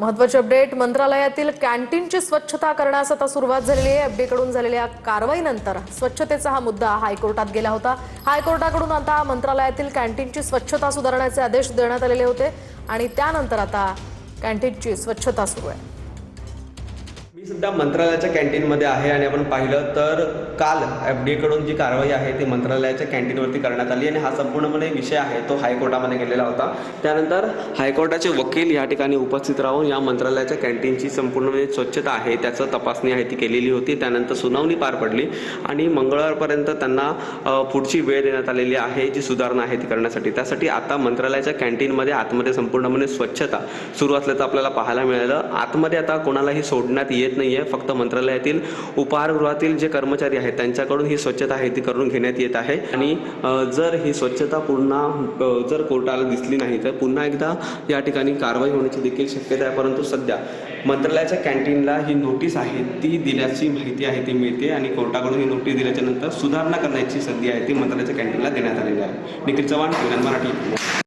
महत्त्वाची अपडेट, मंत्रालयातील कॅन्टीनची स्वच्छता करण्यास आता सुरुवात झालेली आहे। एफडी कडून झालेल्या कारवाईनंतर स्वच्छतेचा हा मुद्दा हायकोर्टात गेला होता। हायकोर्टाकडून आता मंत्रालयातील कॅन्टीनची स्वच्छता सुधारण्याचे आदेश देण्यात आलेले होते आणि त्यानंतर आता कॅन्टीनची स्वच्छता सुरू आहे। मी सध्या मंत्रालयाच्या कॅन्टीनमध्ये आहे आणि आपण पाहिलं तर काल एफडी कडून जी कारवाई आहे ती मंत्रालयाच्या कॅन्टीनवरती करण्यात आली आणि हा संपूर्णपणे विषय आहे तो हायकोर्टामध्ये गेलेला होता। त्यानंतर हायकोर्टाचे वकील या ठिकाणी उपस्थित राहून या मंत्रालयाच्या कॅन्टीनची संपूर्णपणे स्वच्छता आहे त्याचं तपासणी आहे ती केलेली होती। त्यानंतर सुनावणी पार पडली आणि मंगळवारपर्यंत त्यांना पुढची वेळ देण्यात आलेली आहे जी सुधारणा आहे ती करण्यासाठी। त्यासाठी आता मंत्रालयाच्या कॅन्टीनमध्ये आतमध्ये संपूर्णपणे स्वच्छता सुरू असल्याचं आपल्याला पाहायला मिळालं। आतमध्ये आता कोणालाही सोडण्यात येत नाहीये, फक्त मंत्रालयातील उपहारगृहातील जे कर्मचारी आहेत त्यांच्याकडून ही स्वच्छता आहे ती करून घेण्यात येत आहे आणि जर ही स्वच्छता पुन्हा जर कोर्टाला दिसली नाही तर पुन्हा एकदा या ठिकाणी कारवाई होण्याची देखील शक्यता आहे। परंतु सध्या मंत्रालयाच्या कॅन्टीनला ही नोटीस आहे ती दिल्याची माहिती आहे ती मिळते आणि कोर्टाकडून ही नोटीस दिल्याच्या नंतर सुधारणा करण्याची संधी आहे ती मंत्रालयाच्या कॅन्टीनला देण्यात आलेली आहे। निखिल चव्हाण, मराठी।